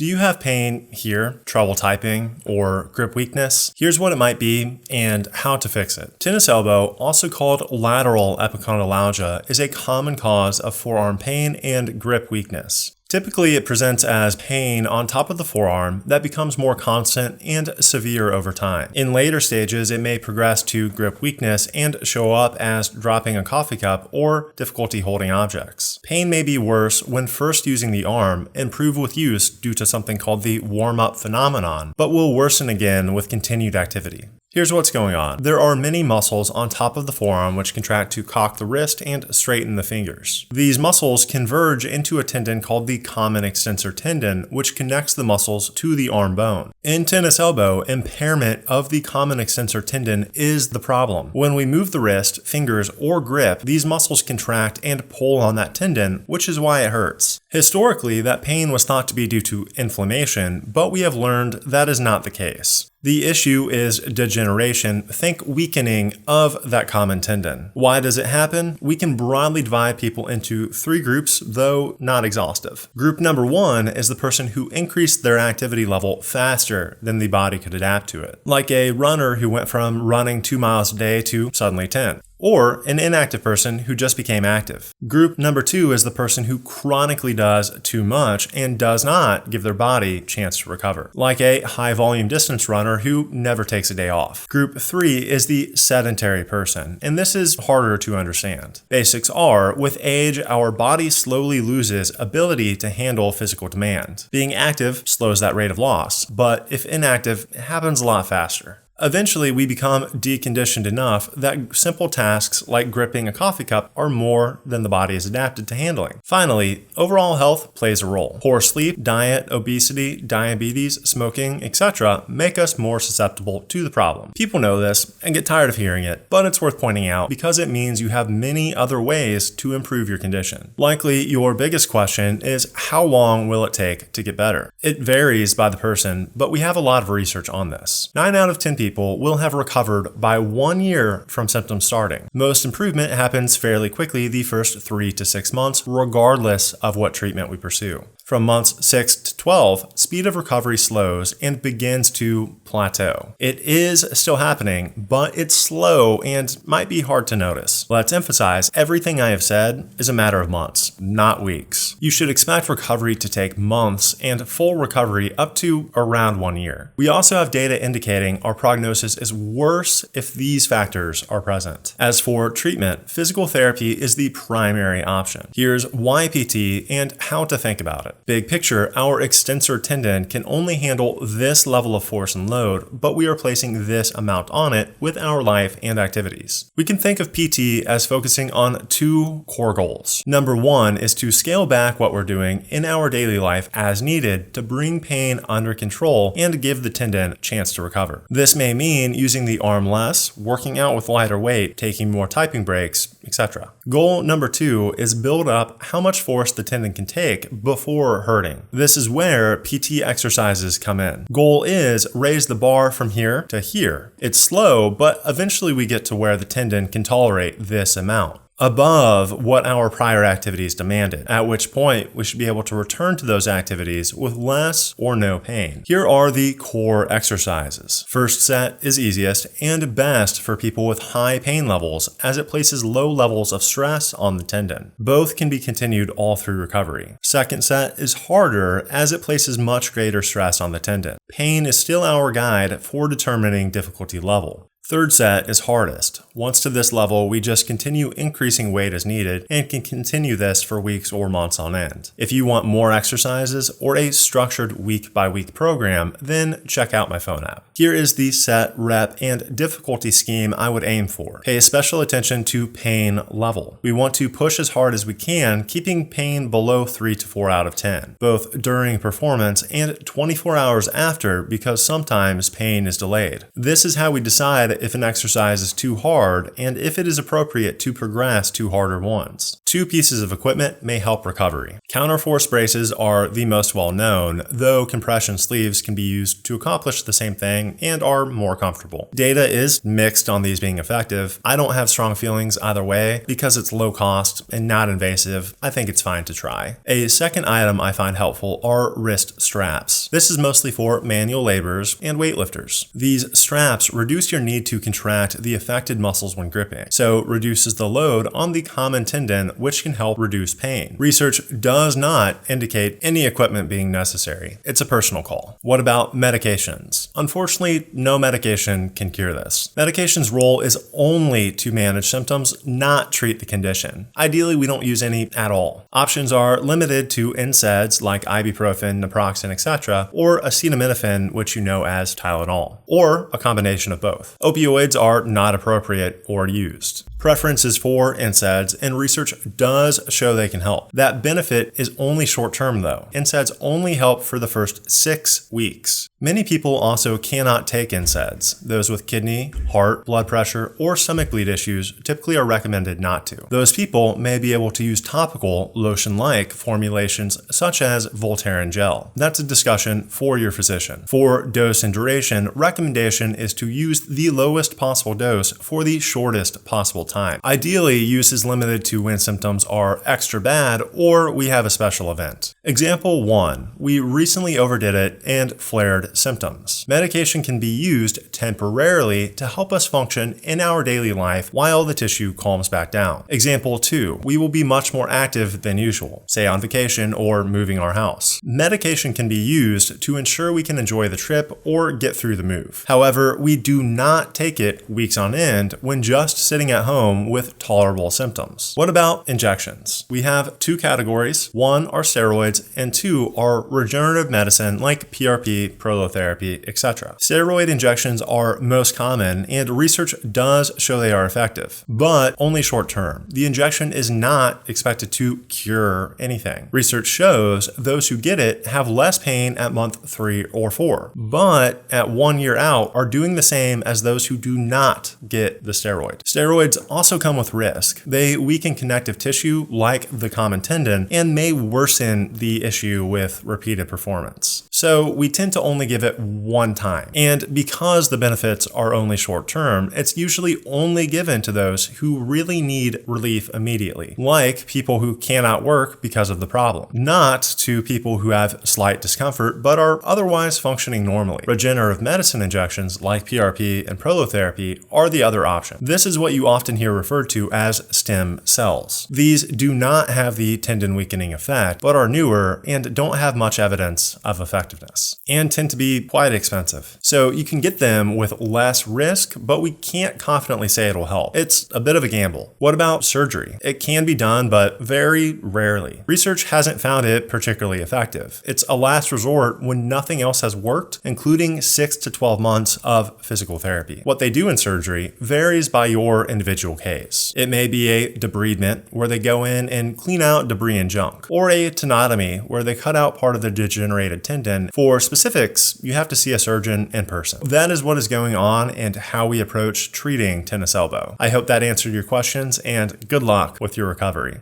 Do you have pain here, trouble typing, or grip weakness? Here's what it might be and how to fix it. Tennis elbow, also called lateral epicondylagia, is a common cause of forearm pain and grip weakness. Typically, it presents as pain on top of the forearm that becomes more constant and severe over time. In later stages, it may progress to grip weakness and show up as dropping a coffee cup or difficulty holding objects. Pain may be worse when first using the arm, improve with use due to something called the warm-up phenomenon, but will worsen again with continued activity. Here's what's going on. There are many muscles on top of the forearm which contract to cock the wrist and straighten the fingers. These muscles converge into a tendon called the common extensor tendon, which connects the muscles to the arm bone. In tennis elbow, impairment of the common extensor tendon is the problem. When we move the wrist, fingers, or grip, these muscles contract and pull on that tendon, which is why it hurts. Historically, that pain was thought to be due to inflammation, but we have learned that is not the case. The issue is degeneration, think weakening of that common tendon. Why does it happen? We can broadly divide people into 3 groups, though not exhaustive. Group number 1 is the person who increased their activity level faster than the body could adapt to it. Like a runner who went from running 2 miles a day to suddenly 10. Or an inactive person who just became active. Group number 2 is the person who chronically does too much and does not give their body a chance to recover, like a high volume distance runner who never takes a day off. Group 3 is the sedentary person, and this is harder to understand. Basics are, with age, our body slowly loses ability to handle physical demand. Being active slows that rate of loss, but if inactive, it happens a lot faster. Eventually, we become deconditioned enough that simple tasks like gripping a coffee cup are more than the body is adapted to handling. Finally, overall health plays a role. Poor sleep, diet, obesity, diabetes, smoking, etc. make us more susceptible to the problem. People know this and get tired of hearing it, but it's worth pointing out because it means you have many other ways to improve your condition. Likely, your biggest question is how long will it take to get better? It varies by the person, but we have a lot of research on this. 9 out of 10 people will have recovered by 1 year from symptoms starting. Most improvement happens fairly quickly the first 3 to 6 months, regardless of what treatment we pursue. From months 6 to 12, speed of recovery slows and begins to plateau. It is still happening, but it's slow and might be hard to notice. Let's emphasize, everything I have said is a matter of months, not weeks. You should expect recovery to take months and full recovery up to around 1 year. We also have data indicating our prognosis is worse if these factors are present. As for treatment, physical therapy is the primary option. Here's why PT and how to think about it. Big picture, our extensor tendon can only handle this level of force and load, but we are placing this amount on it with our life and activities. We can think of PT as focusing on 2 core goals. Number 1 is to scale back what we're doing in our daily life as needed to bring pain under control and give the tendon a chance to recover. This may mean using the arm less, working out with lighter weight, taking more typing breaks, etc. Goal number 2 is build up how much force the tendon can take before hurting. This is where PT exercises come in. Goal is raise the bar from here to here. It's slow, but eventually we get to where the tendon can tolerate this amount, above what our prior activities demanded, at which point we should be able to return to those activities with less or no pain. Here are the core exercises. First set is easiest and best for people with high pain levels as it places low levels of stress on the tendon. Both can be continued all through recovery. Second set is harder as it places much greater stress on the tendon. Pain is still our guide for determining difficulty level. Third set is hardest. Once to this level, we just continue increasing weight as needed and can continue this for weeks or months on end. If you want more exercises or a structured week-by-week program, then check out my phone app. Here is the set, rep, and difficulty scheme I would aim for. Pay special attention to pain level. We want to push as hard as we can, keeping pain below 3 to 4 out of 10, both during performance and 24 hours after, because sometimes pain is delayed. This is how we decide if an exercise is too hard and if it is appropriate to progress to harder ones. Two pieces of equipment may help recovery. Counterforce braces are the most well-known, though compression sleeves can be used to accomplish the same thing and are more comfortable. Data is mixed on these being effective. I don't have strong feelings either way. Because it's low cost and not invasive, I think it's fine to try. A second item I find helpful are wrist straps. This is mostly for manual laborers and weightlifters. These straps reduce your need to contract the affected muscles when gripping, so reduces the load on the common tendon, which can help reduce pain. Research does not indicate any equipment being necessary. It's a personal call. What about medications? Unfortunately, no medication can cure this. Medication's role is only to manage symptoms, not treat the condition. Ideally, we don't use any at all. Options are limited to NSAIDs like ibuprofen, naproxen, etc., or acetaminophen, which you know as Tylenol, or a combination of both. Opioids are not appropriate or used. Preference is for NSAIDs, and research does show they can help. That benefit is only short-term though. NSAIDs only help for the first 6 weeks. Many people also cannot take NSAIDs. Those with kidney, heart, blood pressure, or stomach bleed issues typically are recommended not to. Those people may be able to use topical, lotion-like formulations such as Voltaren gel. That's a discussion for your physician. For dose and duration, recommendation is to use the lowest possible dose for the shortest possible time. Ideally, use is limited to when symptoms are extra bad or we have a special event. Example 1. We recently overdid it and flared symptoms. Medication can be used temporarily to help us function in our daily life while the tissue calms back down. Example 2. We will be much more active than usual, say on vacation or moving our house. Medication can be used to ensure we can enjoy the trip or get through the move. However, we do not take it weeks on end when just sitting at home with tolerable symptoms. What about injections? We have 2 categories. 1 are steroids and 2 are regenerative medicine like PRP, prolotherapy, etc. Steroid injections are most common and research does show they are effective, but only short term. The injection is not expected to cure anything. Research shows those who get it have less pain at month 3 or 4, but at 1 year out are doing the same as those who do not get the steroid. Steroids also come with risk. They weaken connective tissue like the common tendon and may worsen the issue with repeated performance. So we tend to only give it 1 time. And because the benefits are only short term, it's usually only given to those who really need relief immediately, like people who cannot work because of the problem, not to people who have slight discomfort but are otherwise functioning normally. Regenerative medicine injections like PRP and prolotherapy are the other option. This is what you often hear referred to as stem cells. These do not have the tendon weakening effect, but are newer and don't have much evidence of effectiveness, and tend to be quite expensive. So you can get them with less risk, but we can't confidently say it'll help. It's a bit of a gamble. What about surgery? It can be done, but very rarely. Research hasn't found it particularly effective. It's a last resort when nothing else has worked, including 6 to 12 months of physical therapy. What they do in surgery varies by your individual case. It may be a debridement, where they go in and clean out debris and junk, or a tenotomy, where they cut out part of the degenerated tendon. For specifics, you have to see a surgeon in person. That is what is going on and how we approach treating tennis elbow. I hope that answered your questions, and good luck with your recovery.